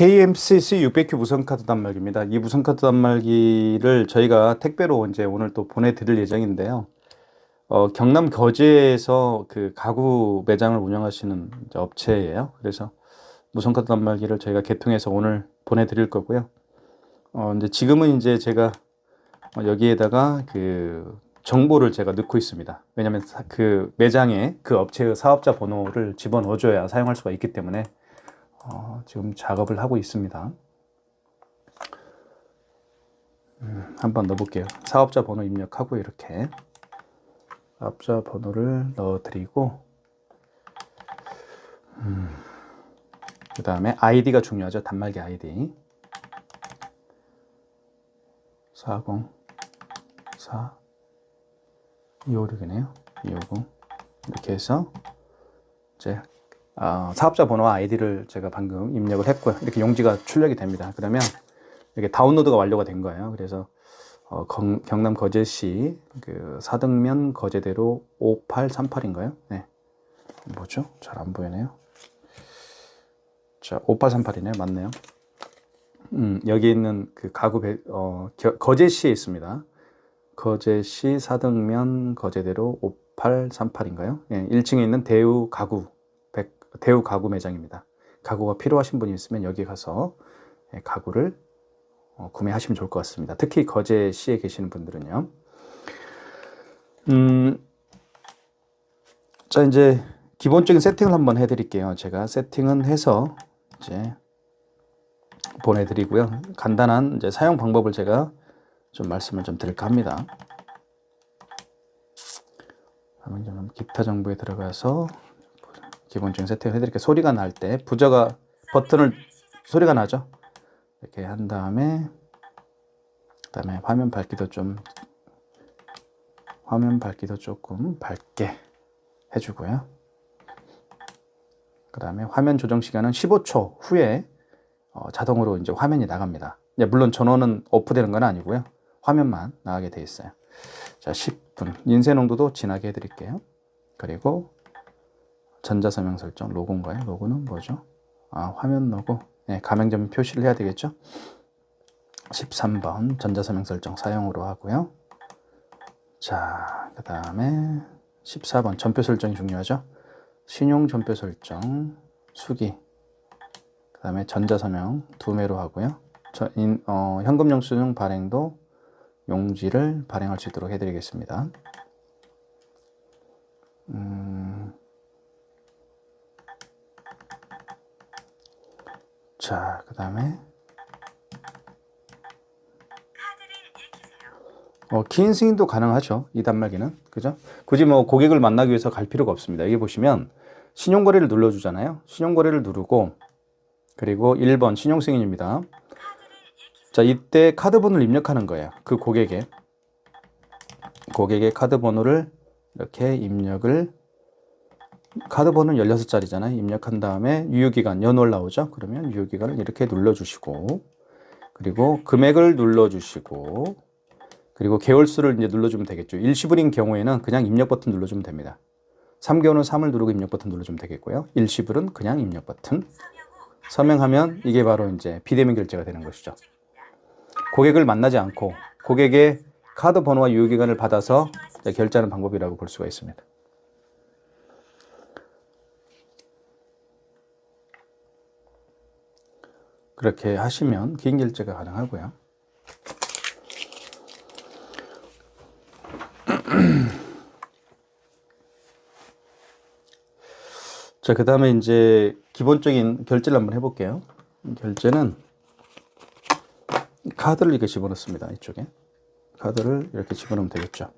KMCC 600큐 무선카드 단말기입니다. 이 무선카드 단말기를 저희가 택배로 이제 오늘 또 보내드릴 예정인데요. 경남 거제에서 그 가구 매장을 운영하시는 이제 업체예요. 그래서 무선카드 단말기를 저희가 개통해서 오늘 보내드릴 거고요. 이제 지금은 이제 제가 여기에다가 그 정보를 제가 넣고 있습니다. 왜냐하면 그 매장에 그 업체의 사업자 번호를 집어넣어줘야 사용할 수가 있기 때문에 지금 작업을 하고 있습니다. 한번 넣어볼게요. 사업자 번호 입력하고 이렇게 사업자 번호를 넣어드리고 그 다음에 아이디가 중요하죠. 단말기 아이디 404 256이네요. 250 이렇게 해서 이제 사업자 번호와 아이디를 제가 방금 입력을 했고요. 이렇게 용지가 출력이 됩니다. 그러면 이렇게 다운로드가 완료가 된 거예요. 그래서 경남 거제시 그 사등면 거제대로 5838인가요? 네. 뭐죠? 잘 안 보이네요. 자, 5838이네요. 맞네요. 여기 있는 그 가구 거제시에 있습니다. 거제시 사등면 거제대로 5838인가요? 네, 1층에 있는 대우 가구 매장입니다. 가구가 필요하신 분이 있으면 여기 가서 가구를 구매하시면 좋을 것 같습니다. 특히 거제시에 계시는 분들은요. 자, 이제 기본적인 세팅을 한번 해드릴게요. 제가 세팅은 해서 이제 보내드리고요. 간단한 이제 사용 방법을 제가 좀 말씀을 좀 드릴까 합니다. 기타 정보에 들어가서 기본적인 세팅을 해드릴게요. 소리가 날 때 부저가 버튼을 소리가 나죠. 이렇게 한 다음에 그다음에 화면 밝기도 조금 밝게 해주고요. 그 다음에 화면 조정 시간은 15초 후에 자동으로 이제 화면이 나갑니다. 물론 전원은 오프되는 건 아니고요. 화면만 나가게 돼 있어요. 자, 10분 인쇄 농도도 진하게 해드릴게요. 그리고 전자서명 설정 로고인가요? 로고는 뭐죠? 화면 로고. 네, 가맹점 표시를 해야 되겠죠? 13번 전자서명 설정 사용으로 하고요. 자, 그 다음에 14번 전표 설정이 중요하죠. 신용 전표 설정 수기, 그 다음에 전자서명 2매로 하고요. 현금 영수증 발행도 용지를 발행할 수 있도록 해드리겠습니다. 자, 그 다음에 키인 승인도 가능하죠. 이 단말기는. 그죠? 굳이 뭐 고객을 만나기 위해서 갈 필요가 없습니다. 여기 보시면 신용거래를 눌러주잖아요. 신용거래를 누르고 그리고 1번 신용승인입니다. 자, 이때 카드 번호를 입력하는 거예요. 그 고객의 카드 번호를 이렇게 카드 번호는 16자리잖아요. 입력한 다음에 유효기간 연월 나오죠. 그러면 유효기간을 이렇게 눌러주시고 그리고 금액을 눌러주시고 그리고 개월수를 이제 눌러주면 되겠죠. 일시불인 경우에는 그냥 입력 버튼 눌러주면 됩니다. 3개월은 3을 누르고 입력 버튼 눌러주면 되겠고요. 일시불은 그냥 입력 버튼. 서명하면 이게 바로 이제 비대면 결제가 되는 것이죠. 고객을 만나지 않고 고객의 카드 번호와 유효기간을 받아서 결제하는 방법이라고 볼 수가 있습니다. 그렇게 하시면 개인 결제가 가능하고요. 자, 그 다음에 이제 기본적인 결제를 한번 해볼게요. 결제는 카드를 이렇게 집어넣습니다. 이쪽에 카드를 이렇게 집어넣으면 되겠죠.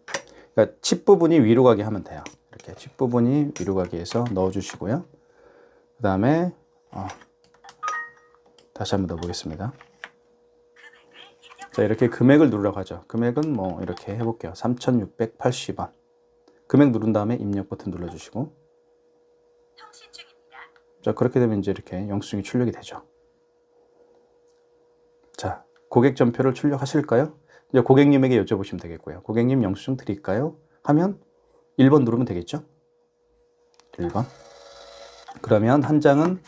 그러니까 칩 부분이 위로 가게 하면 돼요. 이렇게 칩 부분이 위로 가게 해서 넣어주시고요. 그 다음에 다시 한번 넣어보겠습니다. 자, 이렇게 금액을 누르라고 하죠. 금액은 뭐 이렇게 해볼게요. 3,680원. 금액 누른 다음에 입력 버튼 눌러주시고 자, 그렇게 되면 이제 이렇게 영수증이 출력이 되죠. 자, 고객 전표를 출력하실까요? 이제 고객님에게 여쭤보시면 되겠고요. 고객님 영수증 드릴까요? 하면 1번 누르면 되겠죠? 1번. 그러면 한 장은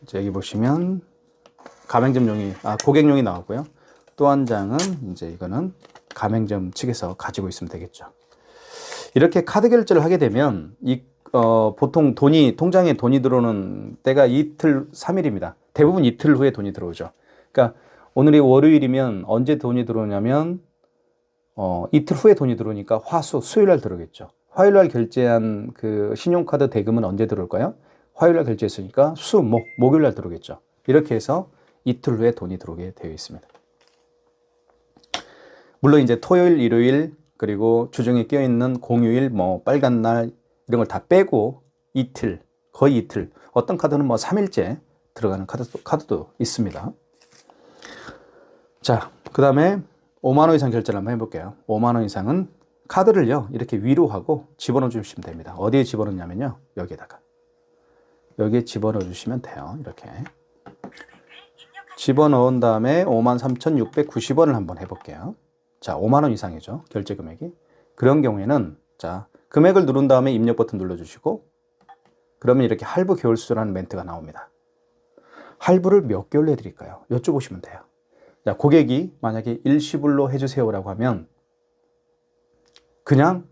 이제 여기 보시면 가맹점용이, 고객용이 나왔고요. 또 한 장은 이제 이거는 가맹점 측에서 가지고 있으면 되겠죠. 이렇게 카드 결제를 하게 되면 보통 통장에 돈이 들어오는 때가 이틀, 3일입니다. 대부분 이틀 후에 돈이 들어오죠. 그러니까 오늘이 월요일이면 언제 돈이 들어오냐면 이틀 후에 돈이 들어오니까 수요일 날 들어오겠죠. 화요일 날 결제한 그 신용카드 대금은 언제 들어올까요? 화요일 날 결제했으니까 목요일 날 들어오겠죠. 이렇게 해서 이틀 후에 돈이 들어오게 되어 있습니다. 물론 이제 토요일, 일요일, 그리고 주중에 껴있는 공휴일, 빨간 날 이런 걸 다 빼고 이틀, 거의 이틀. 어떤 카드는 3일째 들어가는 카드도 있습니다. 자, 그 다음에 5만 원 이상 결제를 한번 해볼게요. 5만 원 이상은 카드를요, 이렇게 위로 하고 집어넣어 주시면 됩니다. 어디에 집어넣냐면요, 여기에 집어넣어 주시면 돼요. 이렇게. 집어넣은 다음에 53,690원을 한번 해볼게요. 자, 5만 원 이상이죠. 결제 금액이. 그런 경우에는, 자, 금액을 누른 다음에 입력 버튼 눌러주시고, 그러면 이렇게 할부 개월 수수라는 멘트가 나옵니다. 할부를 몇 개월 내드릴까요? 여쭤보시면 돼요. 자, 고객이 만약에 일시불로 해주세요라고 하면, 그냥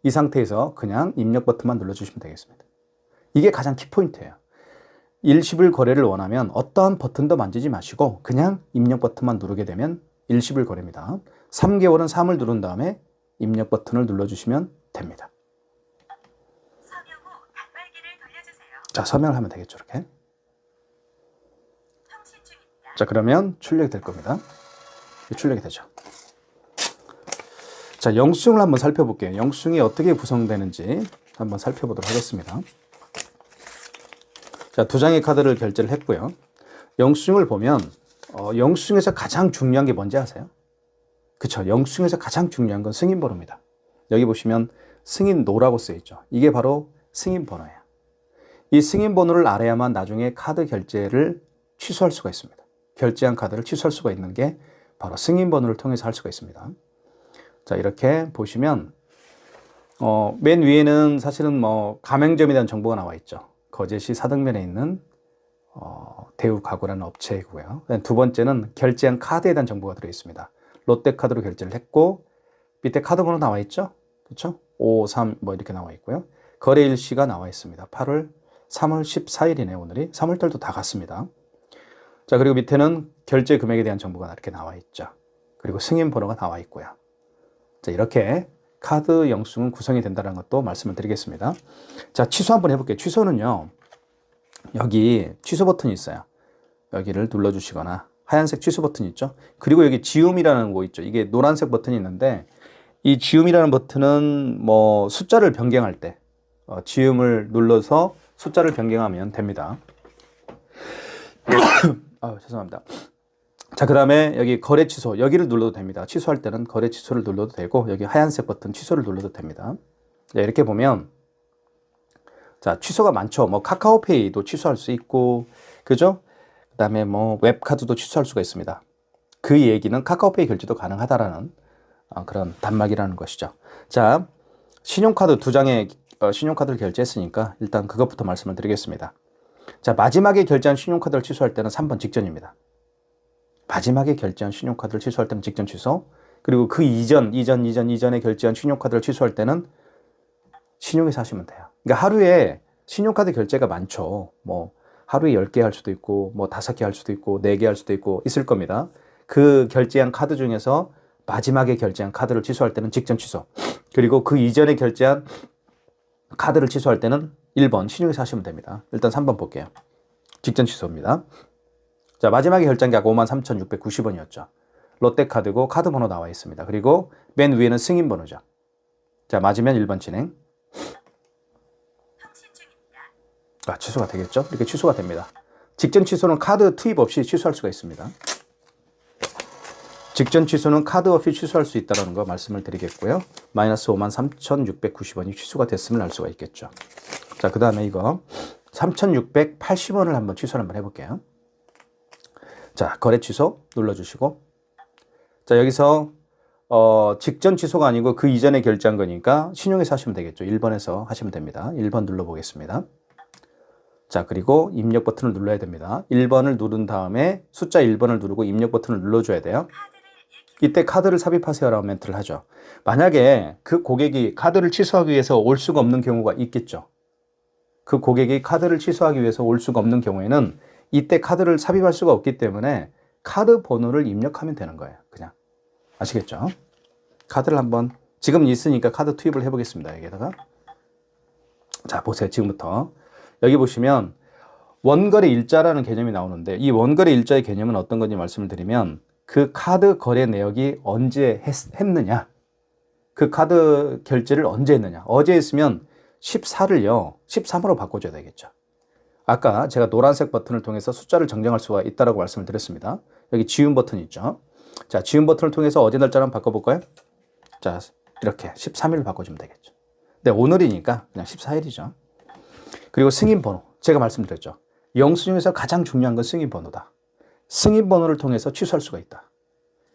이 상태에서 그냥 입력 버튼만 눌러주시면 되겠습니다. 이게 가장 키포인트예요. 일시불 거래를 원하면 어떠한 버튼도 만지지 마시고 그냥 입력 버튼만 누르게 되면 일시불 거래입니다. 3개월은 3을 누른 다음에 입력 버튼을 눌러주시면 됩니다. 서명 후 단말기를 돌려주세요. 자, 서명을 하면 되겠죠. 이렇게. 통신 중입니다. 자, 그러면 출력이 될 겁니다. 출력이 되죠. 자, 영수증을 한번 살펴볼게요. 영수증이 어떻게 구성되는지 한번 살펴보도록 하겠습니다. 자, 2장의 카드를 결제를 했고요. 영수증을 보면 영수증에서 가장 중요한 게 뭔지 아세요? 그쵸. 영수증에서 가장 중요한 건 승인번호입니다. 여기 보시면 승인노라고 쓰여있죠. 이게 바로 승인번호예요. 이 승인번호를 알아야만 나중에 카드 결제를 취소할 수가 있습니다. 결제한 카드를 취소할 수가 있는 게 바로 승인번호를 통해서 할 수가 있습니다. 자, 이렇게 보시면 맨 위에는 사실은 가맹점에 대한 정보가 나와 있죠. 거제시 사등면에 있는 대우가구라는 업체이고요. 두 번째는 결제한 카드에 대한 정보가 들어 있습니다. 롯데카드로 결제를 했고 밑에 카드 번호 나와 있죠. 그렇죠? 53 이렇게 나와 있고요. 거래 일시가 나와 있습니다. 3월 14일이네요. 오늘이 3월달도 다 갔습니다. 자, 그리고 밑에는 결제 금액에 대한 정보가 이렇게 나와 있죠. 그리고 승인 번호가 나와 있고요. 자, 이렇게 카드 영수증은 구성이 된다는 것도 말씀을 드리겠습니다. 자, 취소 한번 해볼게요. 취소는요, 여기 취소 버튼이 있어요. 여기를 눌러주시거나 하얀색 취소 버튼이 있죠. 그리고 여기 지움이라는 거 있죠. 이게 노란색 버튼이 있는데 이 지움이라는 버튼은 숫자를 변경할 때 지움을 눌러서 숫자를 변경하면 됩니다. 죄송합니다. 자, 그 다음에 여기 거래 취소, 여기를 눌러도 됩니다. 취소할 때는 거래 취소를 눌러도 되고, 여기 하얀색 버튼 취소를 눌러도 됩니다. 자, 이렇게 보면, 자, 취소가 많죠. 카카오페이도 취소할 수 있고, 그죠? 그 다음에 웹카드도 취소할 수가 있습니다. 그 얘기는 카카오페이 결제도 가능하다라는 그런 단말기라는 것이죠. 자, 신용카드 2장의 신용카드를 결제했으니까 일단 그것부터 말씀을 드리겠습니다. 자, 마지막에 결제한 신용카드를 취소할 때는 3번 직전입니다. 마지막에 결제한 신용카드를 취소할 때는 직전 취소. 그리고 그 이전에 결제한 신용카드를 취소할 때는 신용에서 하시면 돼요. 그러니까 하루에 신용카드 결제가 많죠. 하루에 10개 할 수도 있고, 5개 할 수도 있고, 4개 할 수도 있고, 있을 겁니다. 그 결제한 카드 중에서 마지막에 결제한 카드를 취소할 때는 직전 취소. 그리고 그 이전에 결제한 카드를 취소할 때는 1번 신용에서 하시면 됩니다. 일단 3번 볼게요. 직전 취소입니다. 자, 마지막에 결제한 게 아까 53,690원이었죠. 롯데카드고 카드 번호 나와 있습니다. 그리고 맨 위에는 승인 번호죠. 자, 맞으면 1번 진행. 통신 중입니다. 취소가 되겠죠? 이렇게 취소가 됩니다. 직전 취소는 카드 투입 없이 취소할 수가 있습니다. 직전 취소는 카드 없이 취소할 수 있다는 거 말씀을 드리겠고요. 마이너스 53,690원이 취소가 됐음을 알 수가 있겠죠. 자, 그 다음에 이거 3,680원을 한번 취소를 한번 해볼게요. 자, 거래 취소 눌러주시고, 자, 여기서 직전 취소가 아니고 그 이전에 결제한 거니까 신용에서 하시면 되겠죠. 1번에서 하시면 됩니다. 1번 눌러보겠습니다. 자, 그리고 입력 버튼을 눌러야 됩니다. 1번을 누른 다음에 숫자 1번을 누르고 입력 버튼을 눌러줘야 돼요. 이때 카드를 삽입하세요라고 멘트를 하죠. 만약에 그 고객이 카드를 취소하기 위해서 올 수가 없는 경우가 있겠죠. 그 고객이 카드를 취소하기 위해서 올 수가 없는 경우에는 이때 카드를 삽입할 수가 없기 때문에 카드 번호를 입력하면 되는 거예요. 그냥. 아시겠죠? 카드를 한번 지금 있으니까 카드 투입을 해보겠습니다. 여기다가. 자, 보세요. 지금부터. 여기 보시면 원거래 일자라는 개념이 나오는데 이 원거래 일자의 개념은 어떤 건지 말씀을 드리면 그 카드 거래 내역이 언제 했느냐, 그 카드 결제를 언제 했느냐. 어제 했으면 14를요 13으로 바꿔줘야 되겠죠. 아까 제가 노란색 버튼을 통해서 숫자를 정정할 수가 있다고 말씀을 드렸습니다. 여기 지운 버튼이 있죠. 자, 지운 버튼을 통해서 어제 날짜를 한번 바꿔볼까요? 자, 이렇게 13일 바꿔주면 되겠죠. 근데 오늘이니까 그냥 14일이죠. 그리고 승인 번호, 제가 말씀드렸죠. 영수증에서 가장 중요한 건 승인 번호다. 승인 번호를 통해서 취소할 수가 있다.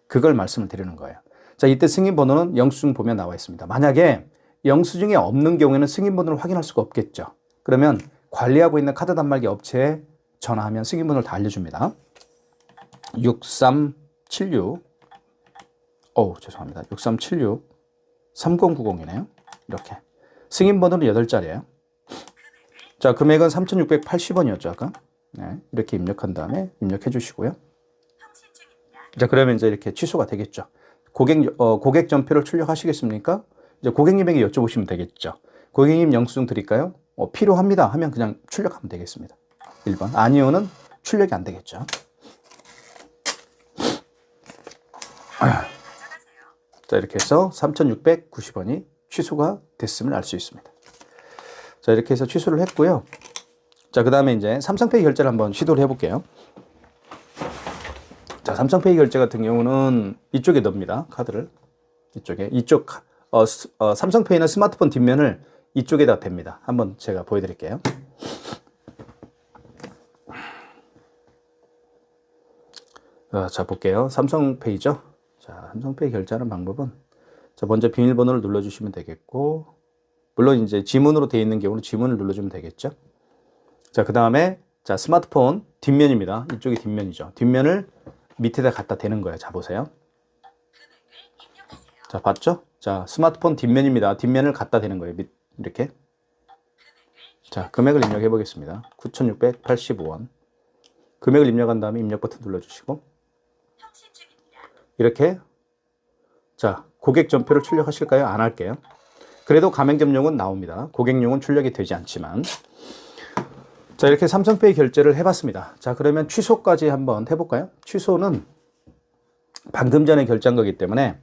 그걸 말씀을 드리는 거예요. 자, 이때 승인 번호는 영수증 보면 나와 있습니다. 만약에 영수증이 없는 경우에는 승인 번호를 확인할 수가 없겠죠. 그러면 관리하고 있는 카드 단말기 업체에 전화하면 승인 번호를 다 알려줍니다. 6376 죄송합니다. 6376 3090이네요. 이렇게. 승인 번호는 8자리예요. 자, 금액은 3,680원이었죠, 아까. 네, 이렇게 입력한 다음에 입력해 주시고요. 자, 그러면 이제 이렇게 취소가 되겠죠. 고객 전표를 출력하시겠습니까? 이제 고객님에게 여쭤보시면 되겠죠. 고객님 영수증 드릴까요? 필요합니다 하면 그냥 출력하면 되겠습니다. 1번. 아니요는 출력이 안 되겠죠. 자, 이렇게 해서 3,690원이 취소가 됐음을 알 수 있습니다. 자, 이렇게 해서 취소를 했고요. 자, 그 다음에 이제 삼성페이 결제를 한번 시도를 해볼게요. 자, 삼성페이 결제 같은 경우는 이쪽에 넣습니다. 카드를. 이쪽에. 삼성페이는 스마트폰 뒷면을 이쪽에다 댑니다. 한번 제가 보여드릴게요. 자, 볼게요. 삼성페이죠. 자, 삼성페이 결제하는 방법은 자, 먼저 비밀번호를 눌러주시면 되겠고, 물론 이제 지문으로 되어 있는 경우는 지문을 눌러주면 되겠죠. 자, 그 다음에 자, 스마트폰 뒷면입니다. 이쪽이 뒷면이죠. 뒷면을 밑에다 갖다 대는 거예요. 자, 보세요. 자, 봤죠? 자, 스마트폰 뒷면입니다. 뒷면을 갖다 대는 거예요. 이렇게. 자, 금액을 입력해 보겠습니다. 9,685원. 금액을 입력한 다음에 입력 버튼 눌러주시고, 이렇게. 자, 고객 전표를 출력하실까요? 안 할게요. 그래도 가맹점용은 나옵니다. 고객용은 출력이 되지 않지만. 자, 이렇게 삼성페이 결제를 해봤습니다. 자, 그러면 취소까지 한번 해볼까요? 취소는 방금 전에 결제한 거기 때문에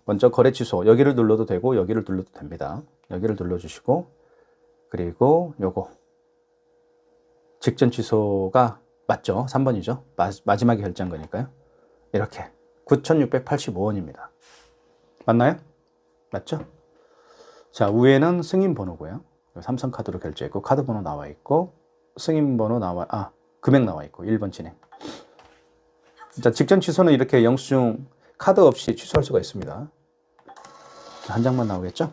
먼저 거래 취소, 여기를 눌러도 되고 여기를 눌러도 됩니다. 여기를 눌러주시고, 그리고 요거 직전 취소가 맞죠? 3번이죠? 마지막에 결제한 거니까요. 이렇게 9,685원입니다. 맞나요? 맞죠? 자, 위에는 승인 번호고요. 삼성카드로 결제했고 카드 번호 나와 있고 승인 번호 금액 나와 있고 1번 진행. 자, 직전 취소는 이렇게 영수증 카드 없이 취소할 수가 있습니다. 한 장만 나오겠죠?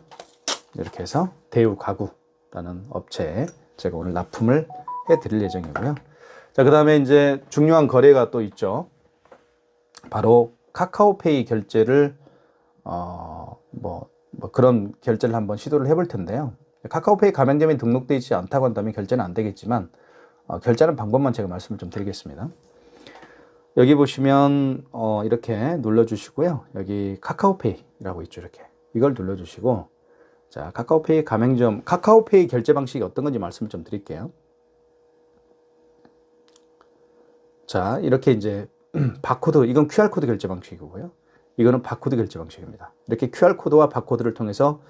이렇게 해서 대우 가구라는 업체에 제가 오늘 납품을 해 드릴 예정이고요. 자, 그 다음에 이제 중요한 거래가 또 있죠. 바로 카카오페이 결제를 그런 결제를 한번 시도를 해볼 텐데요. 카카오페이 가맹점이 등록되어 있지 않다고 한다면 결제는 안 되겠지만 결제하는 방법만 제가 말씀을 좀 드리겠습니다. 여기 보시면 이렇게 눌러주시고요. 여기 카카오페이라고 있죠. 이렇게 이걸 눌러주시고, 자, 카카오페이 가맹점 카카오페이 결제 방식이 어떤 건지 말씀을 좀 드릴게요. 자, 이렇게 이제 바코드, 이건 QR코드 결제 방식이고요. 이거는 바코드 결제 방식입니다. 이렇게 QR코드와 바코드를 통해서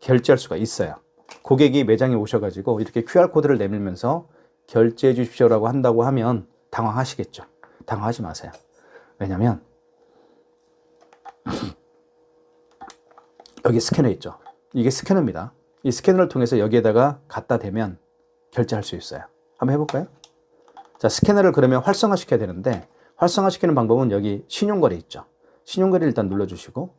결제할 수가 있어요. 고객이 매장에 오셔가지고 이렇게 QR코드를 내밀면서 결제해 주십시오라고 한다고 하면 당황하시겠죠. 당황하지 마세요. 왜냐면 여기 스캐너 있죠. 이게 스캐너입니다. 이 스캐너를 통해서 여기에다가 갖다 대면 결제할 수 있어요. 한번 해볼까요? 자, 스캐너를 그러면 활성화시켜야 되는데 활성화시키는 방법은 여기 신용거래 있죠. 신용거래를 일단 눌러주시고,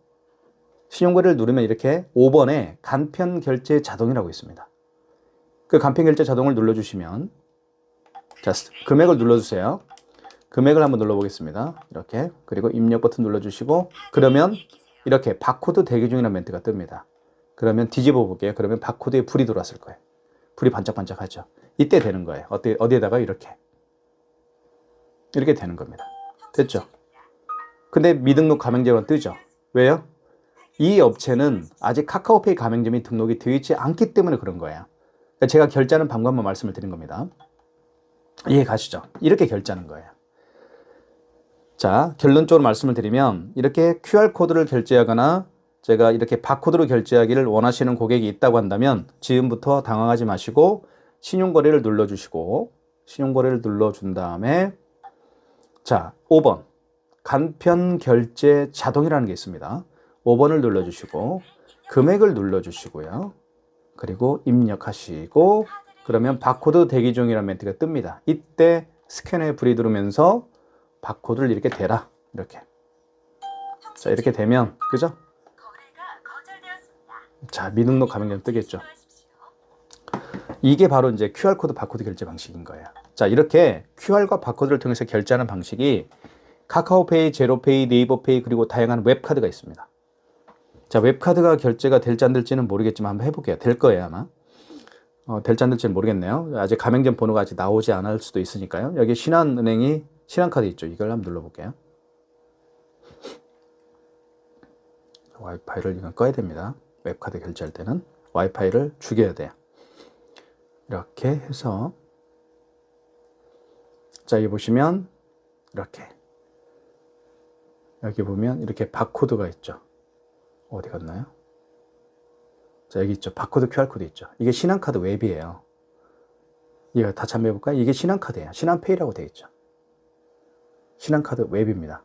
신용거래를 누르면 이렇게 5번에 간편결제 자동이라고 있습니다. 그 간편결제 자동을 눌러주시면 자, 금액을 눌러주세요. 금액을 한번 눌러보겠습니다. 이렇게. 그리고 입력 버튼 눌러주시고, 그러면 이렇게 바코드 대기 중이라는 멘트가 뜹니다. 그러면 뒤집어 볼게요. 그러면 바코드에 불이 들어왔을 거예요. 불이 반짝반짝하죠. 이때 되는 거예요. 어디에다가 이렇게 되는 겁니다. 됐죠? 근데 미등록 가맹점은 뜨죠. 왜요? 이 업체는 아직 카카오페이 가맹점이 등록이 되어 있지 않기 때문에 그런 거예요. 그러니까 제가 결제하는 방법만 말씀을 드린 겁니다. 이해 가시죠? 이렇게 결제하는 거예요. 자, 결론적으로 말씀을 드리면 이렇게 QR코드를 결제하거나 제가 이렇게 바코드로 결제하기를 원하시는 고객이 있다고 한다면 지금부터 당황하지 마시고 신용거래를 눌러주시고, 신용거래를 눌러준 다음에 자, 5번 간편 결제 자동이라는 게 있습니다. 5번을 눌러주시고 금액을 눌러주시고요. 그리고 입력하시고, 그러면 바코드 대기 중이라는 멘트가 뜹니다. 이때 스캐너에 불이 들어오면서 바코드를 이렇게 대라. 이렇게. 자, 이렇게 되면, 그죠? 거래가 거절되었습니다. 자, 미등록 가맹점 뜨겠죠. 이게 바로 이제 QR코드 바코드 결제 방식인 거예요. 자, 이렇게 QR과 바코드를 통해서 결제하는 방식이 카카오페이, 제로페이, 네이버페이, 그리고 다양한 웹카드가 있습니다. 자, 웹카드가 결제가 될지 안 될지는 모르겠지만 한번 해볼게요. 될 거예요, 아마. 될지 안 될지는 모르겠네요. 아직 가맹점 번호가 아직 나오지 않을 수도 있으니까요. 여기 신한은행이 신한카드 있죠. 이걸 한번 눌러볼게요. 와이파이를 이건 꺼야 됩니다. 웹카드 결제할 때는 와이파이를 죽여야 돼요. 이렇게 해서, 자, 여기 보시면 이렇게, 여기 보면 이렇게 바코드가 있죠. 어디 갔나요? 자, 여기 있죠. 바코드 QR코드 있죠. 이게 신한카드 웹이에요. 이거 다 참여해볼까요? 이게 신한카드예요. 신한페이라고 되어 있죠. 신한카드 웹입니다.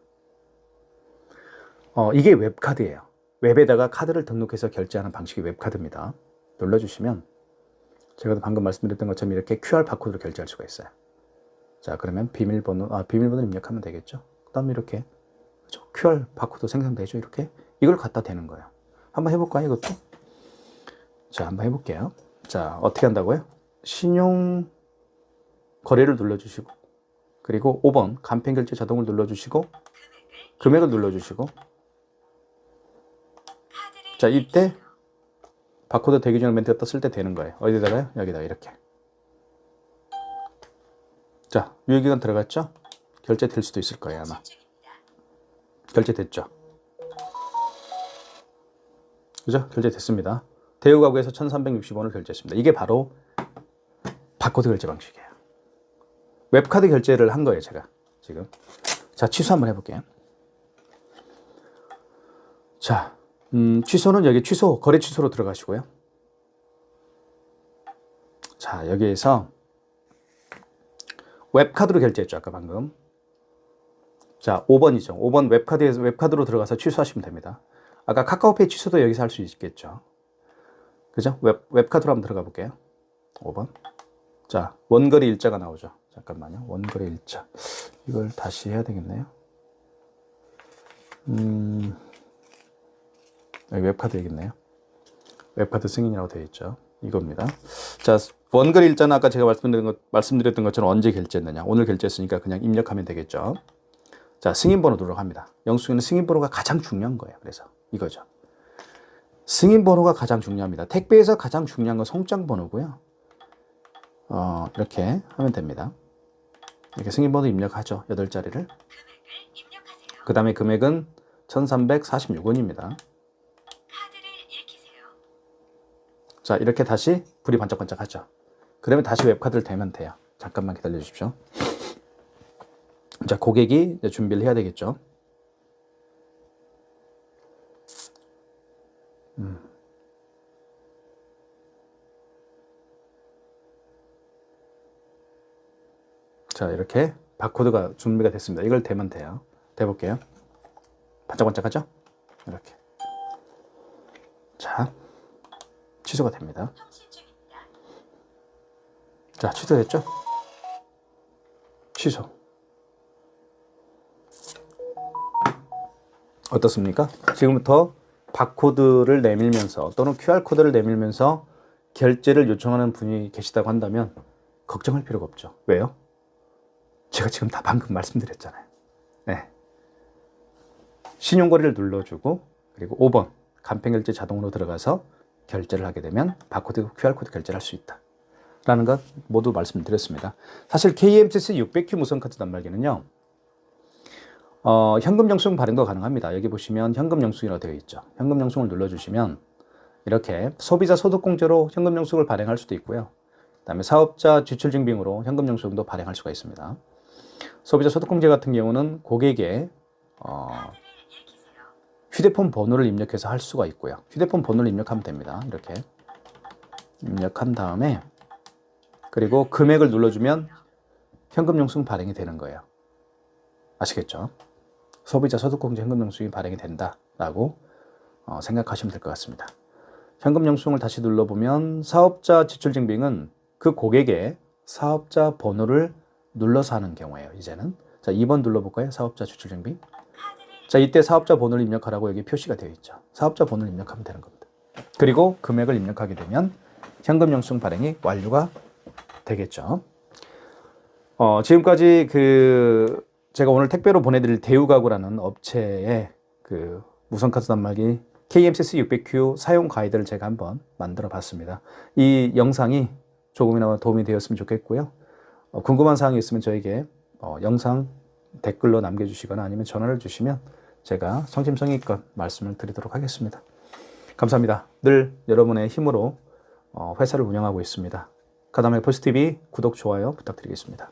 이게 웹카드예요. 웹에다가 카드를 등록해서 결제하는 방식이 웹카드입니다. 눌러주시면 제가 방금 말씀드렸던 것처럼 이렇게 QR 바코드로 결제할 수가 있어요. 자, 그러면 비밀번호 입력하면 되겠죠. 그 다음에 이렇게 그렇죠? QR 바코드 생성되죠. 이렇게 이걸 갖다 대는 거예요. 한번 해볼까요? 이것도. 자, 한번 해볼게요. 자, 어떻게 한다고요? 신용 거래를 눌러주시고, 그리고 5번 간편 결제 자동을 눌러주시고, 금액을 눌러주시고, 자, 이때 바코드 대기 중 멘트가 떴을 때 되는 거예요. 어디다가요? 여기다가 이렇게. 자, 유효기간 들어갔죠? 결제될 수도 있을 거예요, 아마. 결제됐죠? 그죠? 결제됐습니다. 대우가구에서 1,360원을 결제했습니다. 이게 바로 바코드 결제 방식이에요. 웹카드 결제를 한 거예요, 제가 지금. 자, 취소 한번 해볼게요. 자, 취소는 여기 거래 취소로 들어가시고요. 자, 여기에서 웹카드로 결제했죠, 아까 방금. 자, 5번이죠. 5번 웹카드로 들어가서 취소하시면 됩니다. 아까 카카오페이 취소도 여기서 할 수 있겠죠. 그죠? 웹카드로 한번 들어가 볼게요. 5번. 자, 원거리 일자가 나오죠. 잠깐만요. 원거리 일자. 이걸 다시 해야 되겠네요. 여기 웹카드 여기 있네요. 웹카드 승인이라고 되어 있죠. 이겁니다. 자, 원거리 일자는 아까 제가 말씀드렸던 것처럼 언제 결제했느냐. 오늘 결제했으니까 그냥 입력하면 되겠죠. 자, 승인번호 들어갑니다. 영수증에는 승인번호가 가장 중요한 거예요. 그래서 이거죠. 승인번호가 가장 중요합니다. 택배에서 가장 중요한 건 송장번호고요. 이렇게 하면 됩니다. 이렇게 승인번호 입력하죠. 8자리를. 그 다음에 금액은 1,346원입니다. 자, 이렇게 다시 불이 반짝반짝 하죠. 그러면 다시 웹카드를 대면 돼요. 잠깐만 기다려 주십시오. 자, 고객이 이제 준비를 해야 되겠죠. 자, 이렇게 바코드가 준비가 됐습니다. 이걸 대면 돼요. 대볼게요. 반짝반짝하죠? 이렇게. 자, 취소가 됩니다. 자, 취소됐죠? 취소. 어떻습니까? 지금부터 바코드를 내밀면서 또는 QR코드를 내밀면서 결제를 요청하는 분이 계시다고 한다면 걱정할 필요가 없죠. 왜요? 제가 지금 다 방금 말씀드렸잖아요. 네. 신용거래를 눌러주고 그리고 5번 간편결제 자동으로 들어가서 결제를 하게 되면 바코드, QR코드 결제를 할 수 있다 라는 것 모두 말씀드렸습니다. 사실 KMCC 600Q 무선카드 단말기는요, 현금 영수증 발행도 가능합니다. 여기 보시면 현금 영수증이라고 되어 있죠. 현금 영수증을 눌러주시면 이렇게 소비자 소득공제로 현금 영수증을 발행할 수도 있고요. 그 다음에 사업자 지출증빙으로 현금 영수증도 발행할 수가 있습니다. 소비자 소득공제 같은 경우는 고객의 카드를 읽히세요. 휴대폰 번호를 입력해서 할 수가 있고요. 휴대폰 번호를 입력하면 됩니다. 이렇게 입력한 다음에 그리고 금액을 눌러주면 현금 영수증 발행이 되는 거예요. 아시겠죠? 소비자 소득공제 현금 영수증이 발행이 된다라고 생각하시면 될 것 같습니다. 현금 영수증을 다시 눌러보면 사업자 지출증빙은 그 고객의 사업자 번호를 눌러서 하는 경우예요. 이제는 자 2번 눌러볼까요? 사업자 지출증빙. 자 이때 사업자 번호를 입력하라고 여기 표시가 되어 있죠. 사업자 번호를 입력하면 되는 겁니다. 그리고 금액을 입력하게 되면 현금 영수증 발행이 완료가 되겠죠. 지금까지 제가 오늘 택배로 보내드릴 대우가구라는 업체의 무선카드 단말기 KMCC 600Q 사용 가이드를 제가 한번 만들어 봤습니다. 이 영상이 조금이나마 도움이 되었으면 좋겠고요. 궁금한 사항이 있으면 저에게 영상 댓글로 남겨주시거나 아니면 전화를 주시면 제가 성심성의껏 말씀을 드리도록 하겠습니다. 감사합니다. 늘 여러분의 힘으로 회사를 운영하고 있습니다. 가담의 포스TV 구독, 좋아요 부탁드리겠습니다.